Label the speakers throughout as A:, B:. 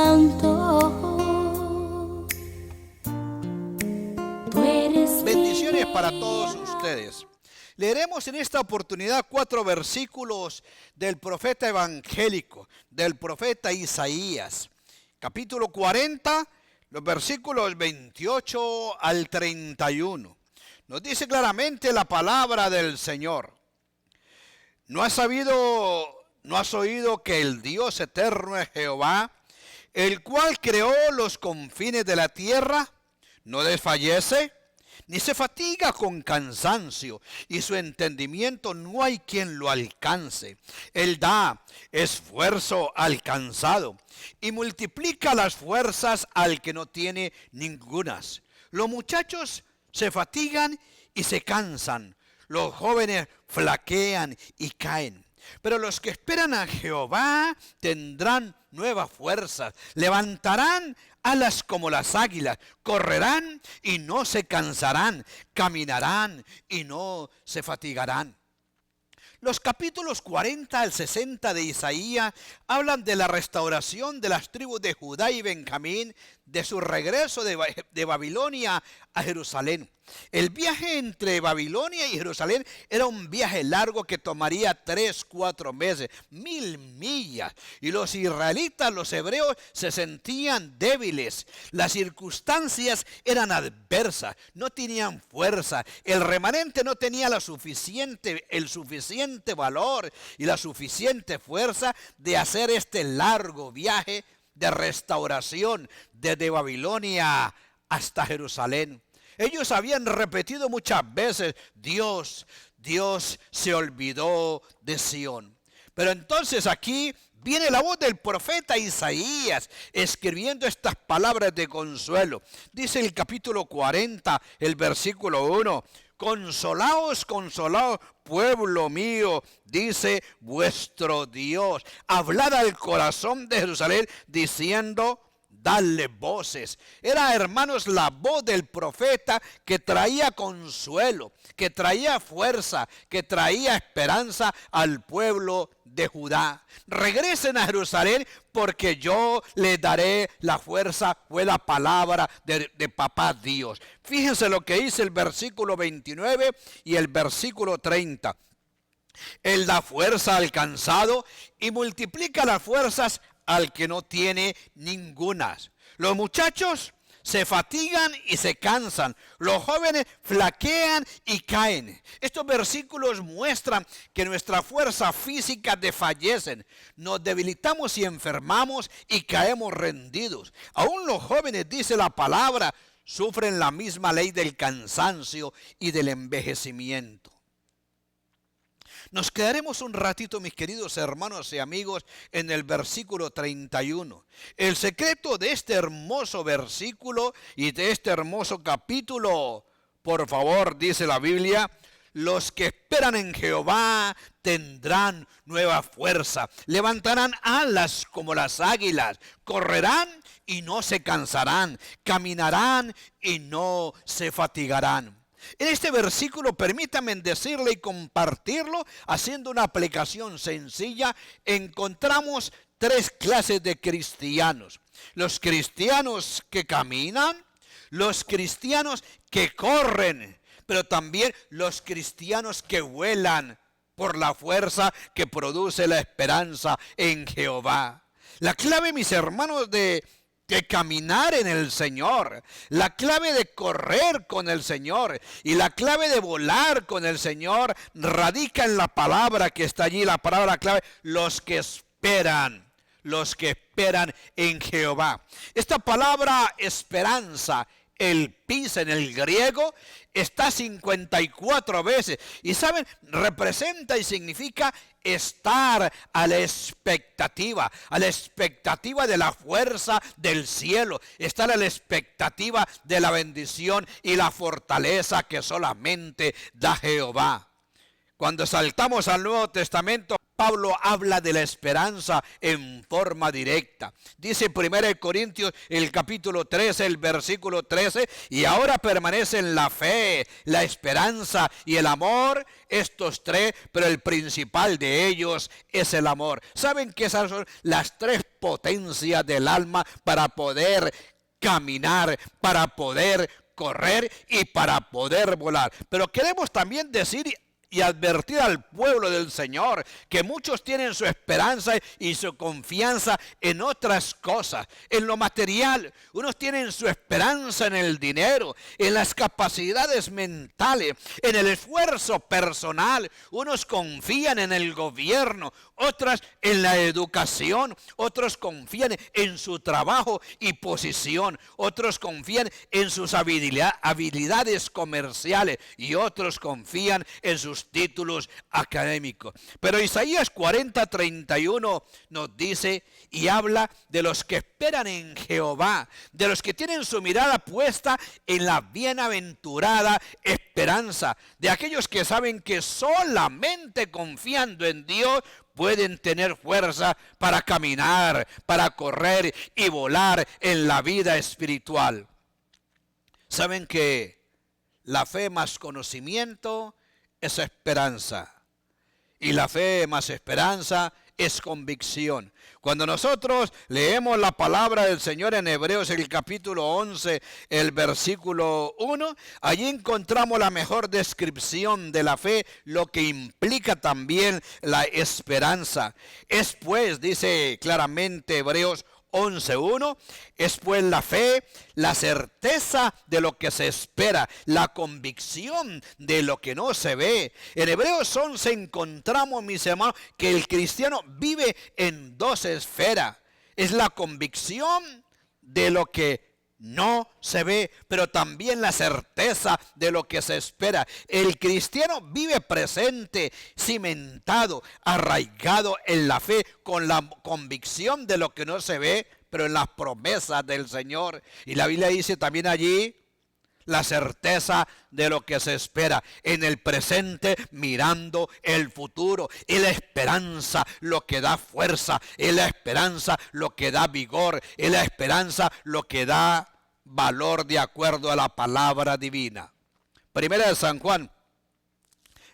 A: Santo. Tú eres
B: Bendiciones para todos ustedes. Leeremos en esta oportunidad 4 versículos del profeta evangélico, del profeta Isaías, capítulo 40, los versículos 28 al 31. Nos dice claramente la palabra del Señor. ¿No has oído que el Dios eterno es Jehová, el cual creó los confines de la tierra? No desfallece, ni se fatiga con cansancio, y su entendimiento no hay quien lo alcance. Él da esfuerzo al cansado, y multiplica las fuerzas al que no tiene ningunas. Los muchachos se fatigan y se cansan, los jóvenes flaquean y caen. Pero los que esperan a Jehová tendrán nuevas fuerzas, levantarán alas como las águilas, correrán y no se cansarán, caminarán y no se fatigarán. Los capítulos 40 al 60 de Isaías hablan de la restauración de las tribus de Judá y Benjamín, de su regreso de Babilonia a Jerusalén. El viaje entre Babilonia y Jerusalén era un viaje largo que tomaría 3-4 meses, 1000 millas. Y los israelitas, los hebreos, se sentían débiles. Las circunstancias eran adversas, no tenían fuerza. El remanente no tenía el suficiente valor y la suficiente fuerza de hacer este largo viaje de restauración desde Babilonia hasta Jerusalén. Ellos habían repetido muchas veces: Dios se olvidó de Sión. Pero entonces aquí viene la voz del profeta Isaías escribiendo estas palabras de consuelo. Dice el capítulo 40, el versículo 1: Consolaos, consolaos, pueblo mío, dice vuestro Dios. Hablad al corazón de Jerusalén diciendo: dadle voces. Era, hermanos, la voz del profeta que traía consuelo, que traía fuerza, que traía esperanza al pueblo de Judá. Regresen a Jerusalén porque yo les daré la fuerza. Fue la palabra de papá Dios. Fíjense lo que dice el versículo 29 y el versículo 30. Él da fuerza al cansado y multiplica las fuerzas al que no tiene ningunas. Los muchachos se fatigan y se cansan. Los jóvenes flaquean y caen. Estos versículos muestran que nuestra fuerza física desfallecen. Nos debilitamos y enfermamos y caemos rendidos. Aún los jóvenes, dice la palabra, sufren la misma ley del cansancio y del envejecimiento. Nos quedaremos un ratito, mis queridos hermanos y amigos, en el versículo 31. El secreto de este hermoso versículo y de este hermoso capítulo, por favor, dice la Biblia: los que esperan en Jehová tendrán nueva fuerza, levantarán alas como las águilas, correrán y no se cansarán, caminarán y no se fatigarán. En este versículo, permítanme decirle y compartirlo, haciendo una aplicación sencilla, encontramos 3 clases de cristianos: los cristianos que caminan, los cristianos que corren, pero también los cristianos que vuelan por la fuerza que produce la esperanza en Jehová. La clave, mis hermanos, de caminar en el Señor, la clave de correr con el Señor y la clave de volar con el Señor radica en la palabra que está allí, la palabra clave: los que esperan en Jehová. Esta palabra esperanza, el pis en el griego, está 54 veces. Y saben, representa y significa estar a la expectativa de la fuerza del cielo, estar a la expectativa de la bendición y la fortaleza que solamente da Jehová. Cuando saltamos al Nuevo Testamento, Pablo habla de la esperanza en forma directa. Dice 1 Corintios, el capítulo 13, el versículo 13, y ahora permanecen la fe, la esperanza y el amor, estos tres, pero el principal de ellos es el amor. ¿Saben que esas son las tres potencias del alma para poder caminar, para poder correr y para poder volar? Pero queremos también decir y advertir al pueblo del Señor que muchos tienen su esperanza y su confianza en otras cosas, en lo material. Unos tienen su esperanza en el dinero, en las capacidades mentales, en el esfuerzo personal. Unos confían en el gobierno, otras en la educación, otros confían en su trabajo y posición, otros confían en sus habilidades comerciales y otros confían en sus títulos académicos. Pero Isaías 40:31 nos dice y habla de los que esperan en Jehová, de los que tienen su mirada puesta en la bienaventurada esperanza, de aquellos que saben que solamente confiando en Dios pueden tener fuerza para caminar, para correr y volar en la vida espiritual. Saben que la fe más conocimiento es esperanza. Y la fe más esperanza es convicción. Cuando nosotros leemos la palabra del Señor en Hebreos, el capítulo 11, el versículo 1, allí encontramos la mejor descripción de la fe, lo que implica también la esperanza. Es pues, dice claramente Hebreos 11:1, es pues la fe, la certeza de lo que se espera, la convicción de lo que no se ve. En Hebreos 11 encontramos, mis hermanos, que el cristiano vive en dos esferas. Es la convicción de lo que no se ve, pero también la certeza de lo que se espera. El cristiano vive presente, cimentado, arraigado en la fe, con la convicción de lo que no se ve, pero en las promesas del Señor. Y la Biblia dice también allí, la certeza de lo que se espera, en el presente mirando el futuro. Y la esperanza lo que da fuerza, y la esperanza lo que da vigor, y la esperanza lo que da valor de acuerdo a la palabra divina. Primera de San Juan,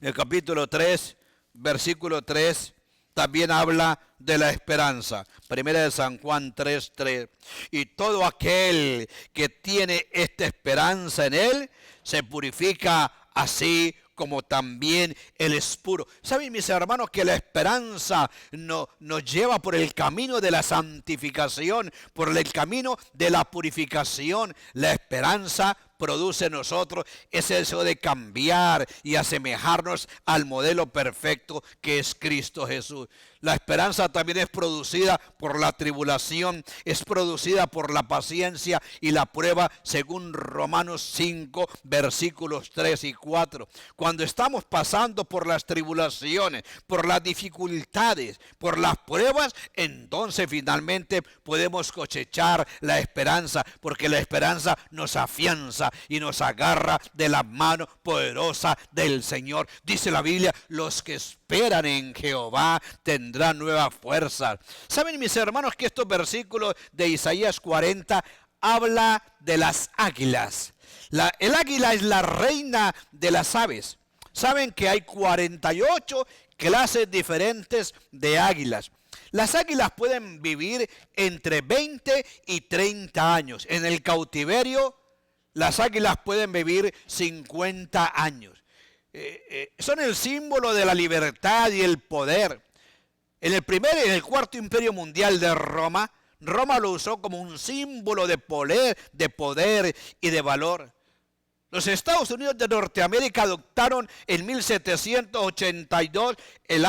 B: el capítulo 3, versículo 3, también habla de la esperanza. Primera de San Juan 3:3. Y todo aquel que tiene esta esperanza en él, se purifica así como también él es puro. ¿Saben, mis hermanos, que la esperanza nos lleva por el camino de la santificación, por el camino de la purificación? La esperanza produce en nosotros ese deseo de cambiar y asemejarnos al modelo perfecto que es Cristo Jesús. La esperanza también es producida por la tribulación, es producida por la paciencia y la prueba, según Romanos 5, versículos 3 y 4. Cuando estamos pasando por las tribulaciones, por las dificultades, por las pruebas, entonces finalmente podemos cosechar la esperanza, porque la esperanza nos afianza y nos agarra de la mano poderosa del Señor. Dice la Biblia, los que esperan en Jehová tendrán nuevas fuerzas. ¿Saben, mis hermanos, que estos versículos de Isaías 40 habla de las águilas? El águila es la reina de las aves. Saben que hay 48 clases diferentes de águilas. Las águilas pueden vivir entre 20 y 30 años. En el cautiverio, las águilas pueden vivir 50 años. Son el símbolo de la libertad y el poder. En el primer y en el cuarto imperio mundial de Roma, Roma lo usó como un símbolo de poder y de valor. Los Estados Unidos de Norteamérica adoptaron en 1782 el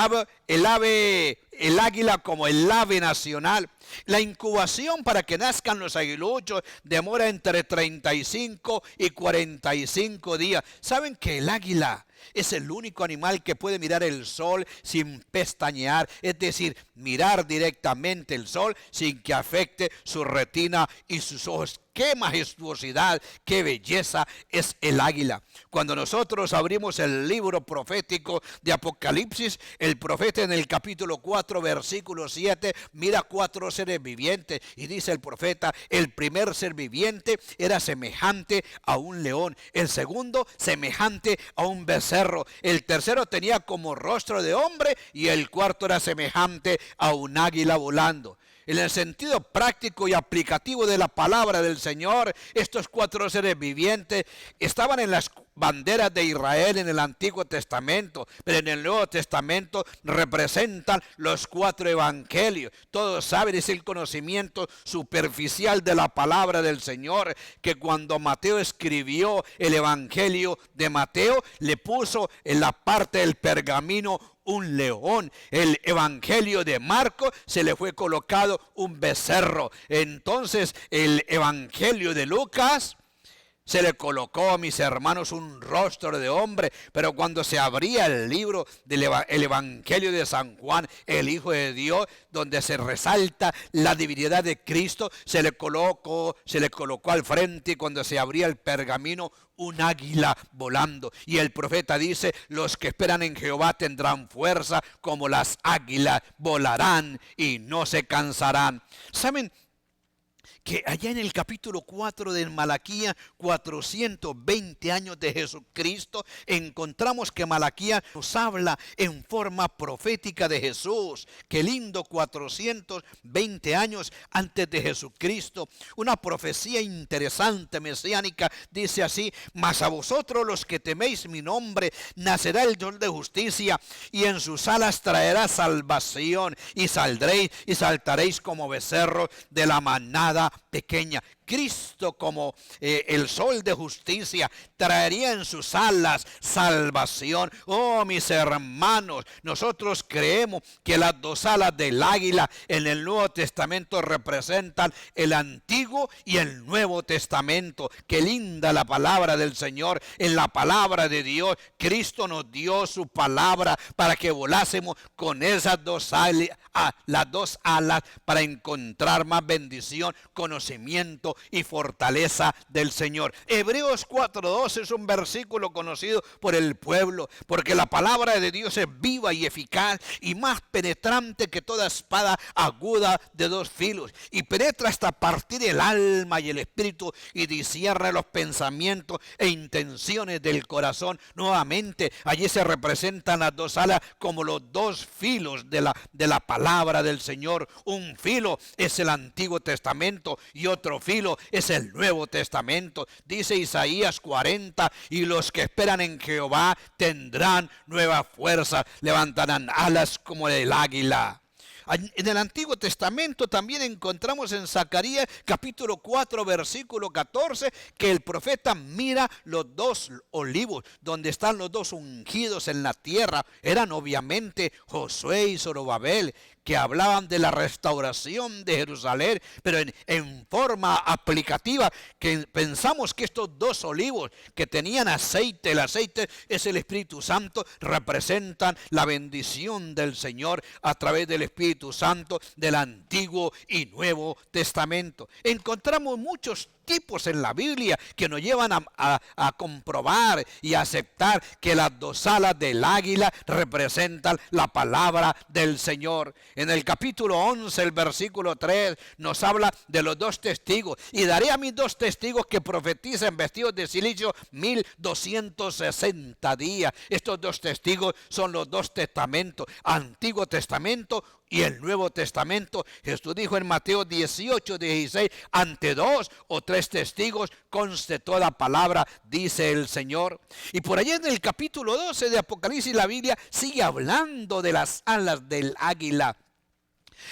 B: águila como el ave nacional. La incubación para que nazcan los aguiluchos demora entre 35 y 45 días. ¿Saben que el águila es el único animal que puede mirar el sol sin pestañear? Es decir, mirar directamente el sol sin que afecte su retina y sus ojos. ¡Qué majestuosidad, qué belleza es el águila! Cuando nosotros abrimos el libro profético de Apocalipsis, El profeta en el capítulo 4, versículo 7, mira 4 seres vivientes y dice el profeta, el primer ser viviente era semejante a un león, el segundo semejante a un becerro, el tercero tenía como rostro de hombre y el cuarto era semejante a un águila volando. En el sentido práctico y aplicativo de la palabra del Señor, estos 4 seres vivientes estaban en las banderas de Israel en el Antiguo Testamento, pero en el Nuevo Testamento representan los 4 evangelios. Todos saben, es el conocimiento superficial de la palabra del Señor, que cuando Mateo escribió el evangelio de Mateo, le puso en la parte del pergamino un león. El evangelio de Marcos se le fue colocado un becerro. Entonces el evangelio de Lucas se le colocó, mis hermanos, un rostro de hombre. Pero cuando se abría el libro del evangelio de San Juan, el Hijo de Dios, donde se resalta la divinidad de Cristo, se le colocó al frente, y cuando se abría el pergamino, un águila volando. Y el profeta dice, los que esperan en Jehová tendrán fuerza como las águilas, volarán y no se cansarán. ¿Saben que allá en el capítulo 4 de Malaquías, 420 años de Jesucristo, encontramos que Malaquías nos habla en forma profética de Jesús? Qué lindo, 420 años antes de Jesucristo. Una profecía interesante, mesiánica, dice así: mas a vosotros los que teméis mi nombre, nacerá el Dios de justicia, y en sus alas traerá salvación, y saldréis y saltaréis como becerros de la manada pequeña. Cristo, como el sol de justicia, traería en sus alas salvación. Oh, mis hermanos, nosotros creemos que las 2 alas del águila en el Nuevo Testamento representan el Antiguo y el Nuevo Testamento. Qué linda la palabra del Señor. En la palabra de Dios, Cristo nos dio su palabra para que volásemos con esas 2 alas, las 2 alas, para encontrar más bendición, conocimiento y fortaleza del Señor. Hebreos 4:12 es un versículo conocido por el pueblo, porque la palabra de Dios es viva y eficaz y más penetrante que toda espada aguda de 2 filos, y penetra hasta partir el alma y el espíritu, y discierne los pensamientos e intenciones del corazón. Nuevamente, allí se representan las 2 alas como los 2 filos de la palabra del Señor. Un filo es el Antiguo Testamento y otro filo es el Nuevo Testamento. Dice Isaías 40, y los que esperan en Jehová tendrán nueva fuerza, levantarán alas como el águila. En el Antiguo Testamento también encontramos en Zacarías capítulo 4 versículo 14 que el profeta mira los 2 olivos donde están los 2 ungidos en la tierra. Eran obviamente Josué y Zorobabel, que hablaban de la restauración de Jerusalén, pero en forma aplicativa, que pensamos que estos 2 olivos que tenían aceite, el aceite es el Espíritu Santo, representan la bendición del Señor a través del Espíritu Santo del Antiguo y Nuevo Testamento. Encontramos muchos tipos en la Biblia que nos llevan a comprobar y aceptar que las 2 alas del águila representan la palabra del Señor. En el capítulo 11, el versículo 3, nos habla de los 2 testigos. Y daré a mis 2 testigos que profeticen vestidos de silicio 1260 días. Estos 2 testigos son los 2 testamentos, Antiguo Testamento y el Nuevo Testamento. Jesús dijo en Mateo 18:16, ante 2 o 3 testigos conste toda palabra, dice el Señor. Y por allá en el capítulo 12 de Apocalipsis, la Biblia sigue hablando de las alas del águila.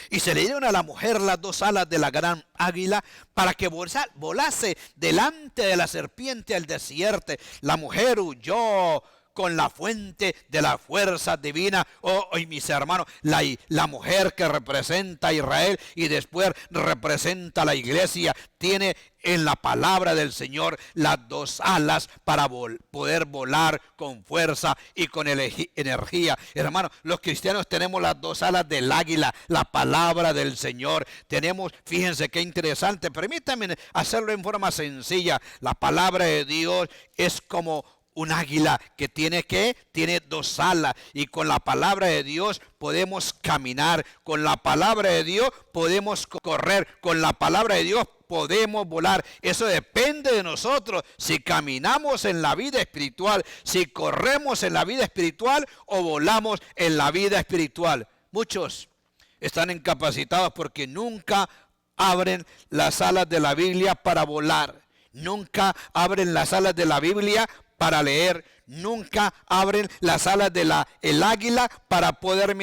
B: Y se le dieron a la mujer las 2 alas de la gran águila para que volase delante de la serpiente al desierto. La mujer huyó con la fuente de la fuerza divina. Mis hermanos, la mujer que representa a Israel y después representa a la iglesia, tiene en la palabra del Señor las 2 alas para poder volar con fuerza y con energía. Hermanos, los cristianos tenemos las 2 alas del águila, la palabra del Señor. Tenemos, fíjense qué interesante, permítanme hacerlo en forma sencilla. La palabra de Dios es como Un águila que tiene dos alas, y con la palabra de Dios podemos caminar, con la palabra de Dios podemos correr, con la palabra de Dios podemos volar. Eso depende de nosotros, si caminamos en la vida espiritual, si corremos en la vida espiritual o volamos en la vida espiritual. Muchos están incapacitados porque nunca abren las alas de la Biblia para volar. Nunca abren las alas de la Biblia para leer. Nunca abren las alas de el águila para poder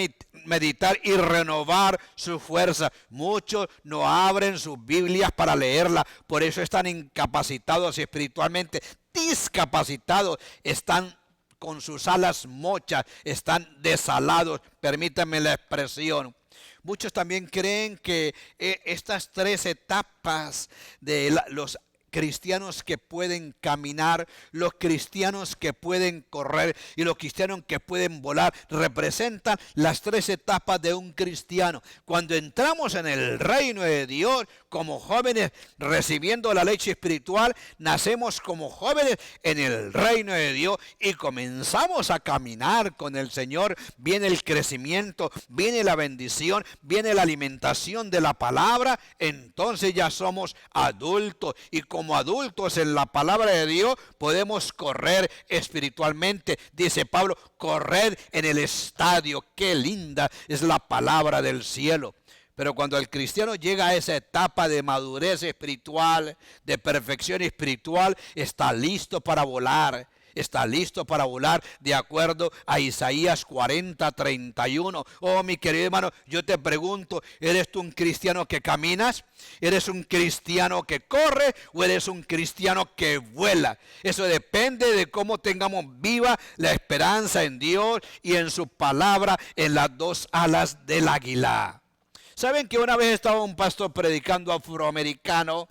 B: meditar y renovar su fuerza. Muchos no abren sus Biblias para leerla. Por eso están incapacitados espiritualmente, discapacitados. Están con sus alas mochas, están desalados. Permítanme la expresión. Muchos también creen que estas tres etapas de los cristianos que pueden caminar, los cristianos que pueden correr y los cristianos que pueden volar, representan las tres etapas de un cristiano. Cuando entramos en el reino de Dios como jóvenes recibiendo la leche espiritual, nacemos como jóvenes en el reino de Dios y comenzamos a caminar con el Señor. Viene el crecimiento, viene la bendición, viene la alimentación de la palabra. Entonces ya somos adultos, y como adultos en la palabra de Dios podemos correr espiritualmente. Dice Pablo, correr en el estadio. Qué linda es la palabra del cielo. Pero cuando el cristiano llega a esa etapa de madurez espiritual, de perfección espiritual, está listo para volar. Está listo para volar de acuerdo a Isaías 40:31. Oh, mi querido hermano, yo te pregunto, ¿eres tú un cristiano que caminas? ¿Eres un cristiano que corre o eres un cristiano que vuela? Eso depende de cómo tengamos viva la esperanza en Dios y en su palabra, en las dos alas del águila. ¿Saben que una vez estaba un pastor predicando afroamericano?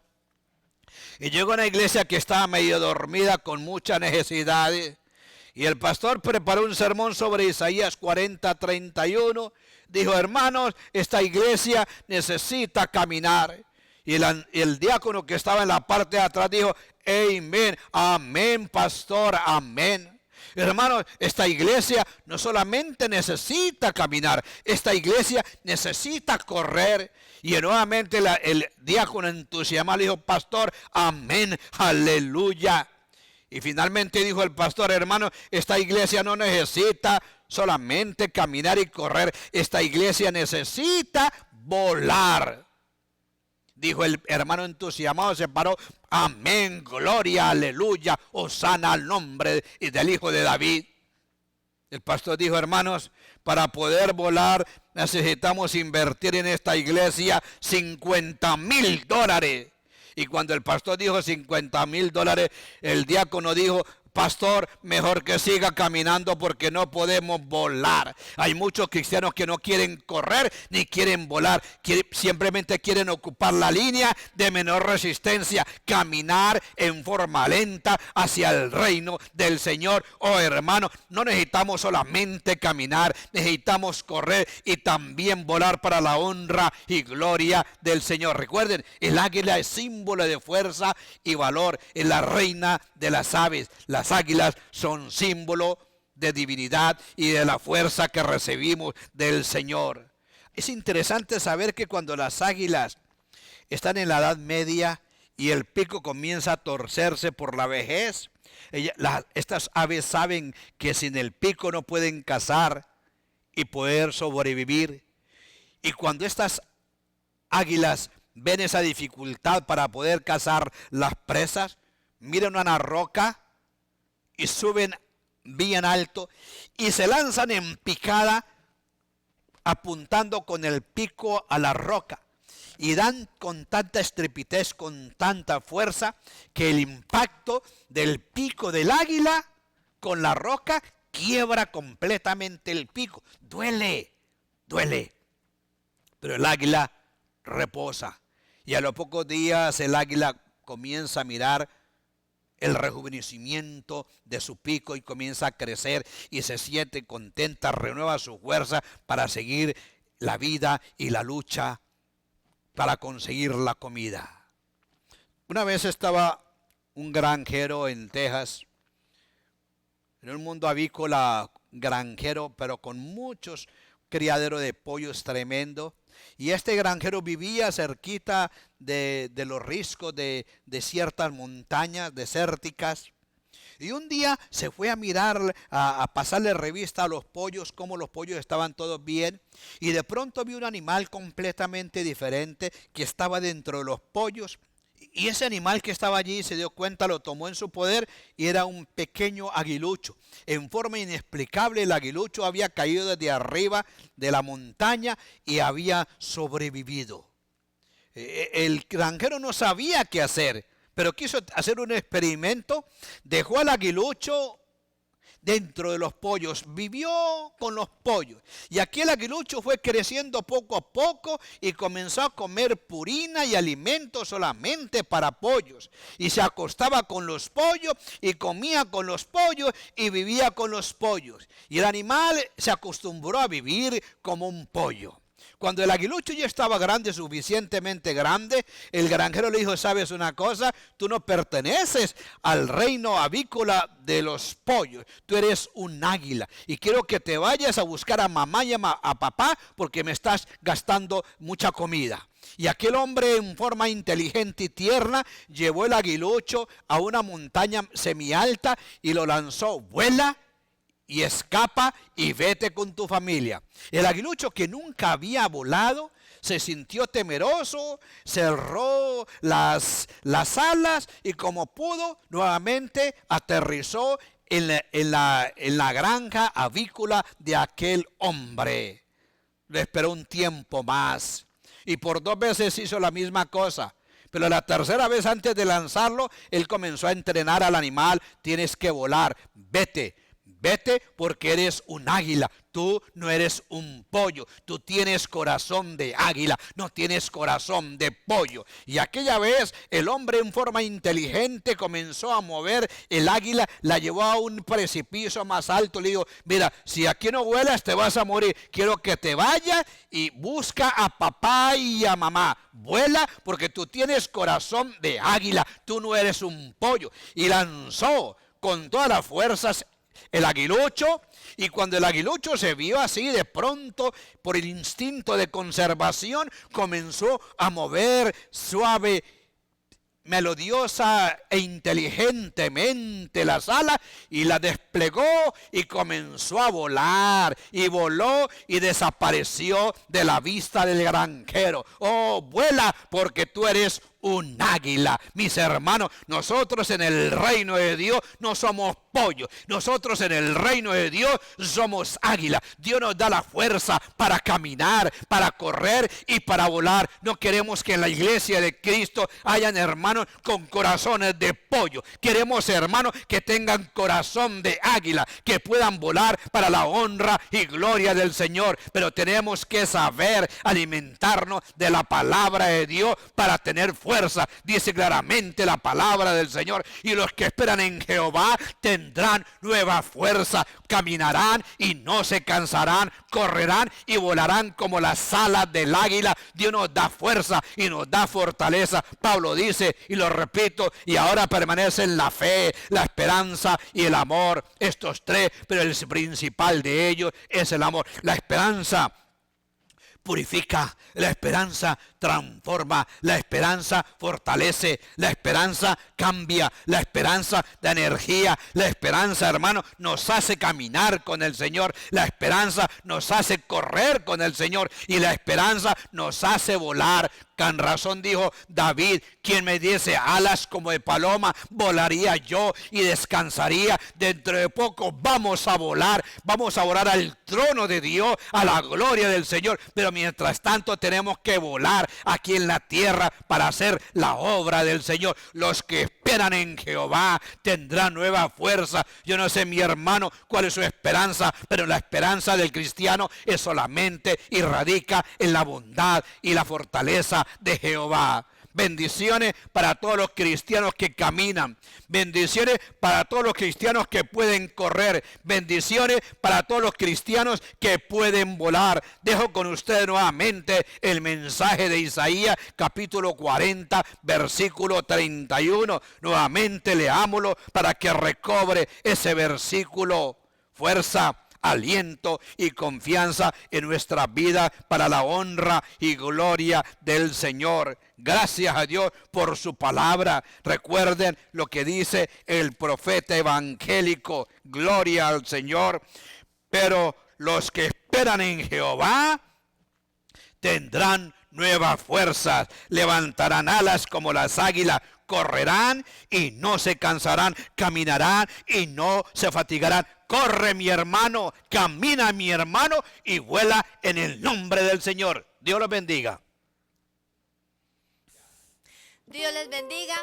B: Y llegó a una iglesia que estaba medio dormida con muchas necesidades. Y el pastor preparó un sermón sobre Isaías 40:31. Dijo, hermanos, esta iglesia necesita caminar. Y el diácono que estaba en la parte de atrás dijo, amén, amén, pastor, amén. Hermanos, esta iglesia no solamente necesita caminar, esta iglesia necesita correr. Y nuevamente el diácono entusiasmado le dijo, pastor, amén, aleluya. Y finalmente dijo el pastor, hermano, esta iglesia no necesita solamente caminar y correr, esta iglesia necesita volar. Dijo el hermano entusiasmado, se paró, amén, gloria, aleluya, hosana al nombre del Hijo de David. El pastor dijo, hermanos, para poder volar necesitamos invertir en esta iglesia $50,000. Y cuando el pastor dijo $50,000, el diácono dijo, pastor, mejor que siga caminando porque no podemos volar. Hay muchos cristianos que no quieren correr ni quieren volar, simplemente quieren ocupar la línea de menor resistencia, caminar en forma lenta hacia el reino del Señor. Oh, hermano, no necesitamos solamente caminar, necesitamos correr y también volar para la honra y gloria del Señor. Recuerden, el águila es símbolo de fuerza y valor, es la reina de las aves. Las águilas son símbolo de divinidad y de la fuerza que recibimos del Señor. Es interesante saber que cuando las águilas están en la Edad Media y el pico comienza a torcerse por la vejez, estas aves saben que sin el pico no pueden cazar y poder sobrevivir. Y cuando estas águilas ven esa dificultad para poder cazar las presas, miran una roca y suben bien alto y se lanzan en picada apuntando con el pico a la roca. Y dan con tanta estrepitez, con tanta fuerza, que el impacto del pico del águila con la roca quiebra completamente el pico. Duele, duele. Pero el águila reposa. Y a los pocos días el águila comienza a mirar el rejuvenecimiento de su pico y comienza a crecer y se siente contenta, renueva su fuerza para seguir la vida y la lucha para conseguir la comida. Una vez estaba un granjero en Texas en un mundo avícola granjero, pero con muchos criaderos de pollos tremendo. Y este granjero vivía cerquita de los riscos de ciertas montañas desérticas. Y un día se fue a mirar, a pasarle revista a los pollos, cómo los pollos estaban todos bien. Y de pronto vio un animal completamente diferente que estaba dentro de los pollos. Y ese animal que estaba allí se dio cuenta, lo tomó en su poder y era un pequeño aguilucho. En forma inexplicable el aguilucho había caído desde arriba de la montaña y había sobrevivido. El granjero no sabía qué hacer, pero quiso hacer un experimento. Dejó al aguilucho dentro de los pollos, vivió con los pollos. Y aquí el aguilucho fue creciendo poco a poco y comenzó a comer purina y alimentos solamente para pollos. Y se acostaba con los pollos y comía con los pollos y vivía con los pollos. Y el animal se acostumbró a vivir como un pollo. Cuando el aguilucho ya estaba grande, suficientemente grande, el granjero le dijo: ¿sabes una cosa? Tú no perteneces al reino avícola de los pollos. Tú eres un águila. Y quiero que te vayas a buscar a mamá y a papá porque me estás gastando mucha comida. Y aquel hombre, en forma inteligente y tierna, llevó el aguilucho a una montaña semialta y lo lanzó. Vuela y escapa y vete con tu familia. El aguilucho, que nunca había volado, se sintió temeroso, cerró las alas y como pudo, nuevamente aterrizó en la granja avícola de aquel hombre. Le esperó un tiempo más y por 2 veces hizo la misma cosa. Pero la tercera vez, antes de lanzarlo, él comenzó a entrenar al animal. Tienes que volar, vete. Vete porque eres un águila, tú no eres un pollo, tú tienes corazón de águila, no tienes corazón de pollo. Y aquella vez el hombre, en forma inteligente, comenzó a mover el águila, la llevó a un precipicio más alto. Le dijo: mira, si aquí no vuelas te vas a morir, quiero que te vayas y busca a papá y a mamá. Vuela porque tú tienes corazón de águila, tú no eres un pollo. Y lanzó con todas las fuerzas el aguilucho, y cuando el aguilucho se vio así, de pronto, por el instinto de conservación, comenzó a mover suave, melodiosa e inteligentemente las alas y la desplegó y comenzó a volar, y voló y desapareció de la vista del granjero. Oh, vuela porque tú eres un águila. Mis hermanos, nosotros en el reino de Dios no somos pollo, nosotros en el reino de Dios somos águila. Dios nos da la fuerza para caminar, para correr y para volar. No queremos que en la iglesia de Cristo hayan hermanos con corazones de pollo. Queremos hermanos que tengan corazón de águila, que puedan volar para la honra y gloria del Señor. Pero tenemos que saber alimentarnos de la palabra de Dios para tener fuerza. Dice claramente la palabra del Señor: y los que esperan en Jehová tendrán nueva fuerza, caminarán y no se cansarán, correrán y volarán como las alas del águila. Dios nos da fuerza y nos da fortaleza. Pablo dice, y lo repito, y ahora permanecen la fe, la esperanza y el amor, estos 3, pero el principal de ellos es el amor. La esperanza purifica, la esperanza transforma, la esperanza fortalece, la esperanza cambia, la esperanza da energía, la esperanza, hermano, nos hace caminar con el Señor, la esperanza nos hace correr con el Señor y la esperanza nos hace volar. Con razón dijo David: quien me diese alas como de paloma, volaría yo y descansaría. Dentro de poco vamos a volar al trono de Dios, a la gloria del Señor. Pero mientras tanto tenemos que volar aquí en la tierra para hacer la obra del Señor. Los que esperan en Jehová tendrán nueva fuerza. Yo no sé, mi hermano, cuál es su esperanza, pero la esperanza del cristiano es solamente y radica en la bondad y la fortaleza de Jehová. Bendiciones para todos los cristianos que caminan. Bendiciones para todos los cristianos que pueden correr. Bendiciones para todos los cristianos que pueden volar. Dejo con ustedes nuevamente el mensaje de Isaías capítulo 40 versículo 31. Nuevamente leámoslo para que recobre ese versículo fuerza, aliento y confianza en nuestra vida para la honra y gloria del Señor. Gracias a Dios por su palabra. Recuerden lo que dice el profeta evangélico. Gloria al Señor. Pero los que esperan en Jehová tendrán nuevas fuerzas, levantarán alas como las águilas, correrán y no se cansarán, caminarán y no se fatigarán. Corre mi hermano, camina mi hermano y vuela en el nombre del Señor. Dios los bendiga.
C: Dios les bendiga.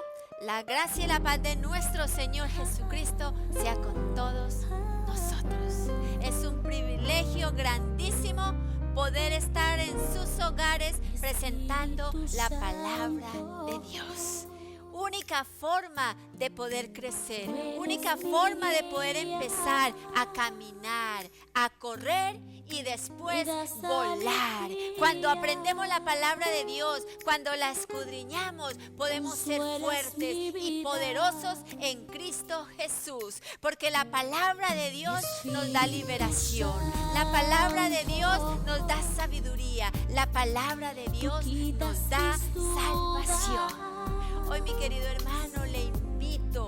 C: La gracia y la paz de nuestro Señor Jesucristo sea con todos nosotros. Es un privilegio grandísimo poder estar en sus hogares presentando la palabra de Dios. Única forma de poder crecer, única forma de poder empezar a caminar, a correr y después volar. Cuando aprendemos la palabra de Dios, cuando la escudriñamos, podemos ser fuertes y poderosos en Cristo Jesús. Porque la palabra de Dios nos da liberación. La palabra de Dios nos da sabiduría. La palabra de Dios nos da salvación. Hoy, mi querido hermano, le invito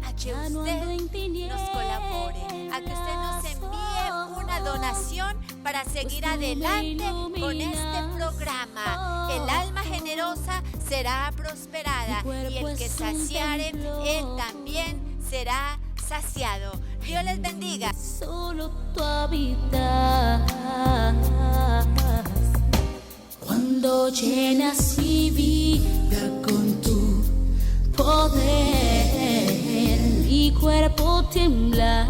C: a que usted nos colabore, a que usted nos envíe una donación para seguir adelante con este programa. El alma generosa será prosperada y el que saciare, él también será saciado. Dios les bendiga.
A: Solo tú habitas cuando llenas mi vida con tu poder, mi cuerpo tiembla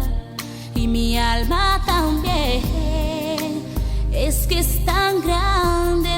A: y mi alma también. Es que es tan grande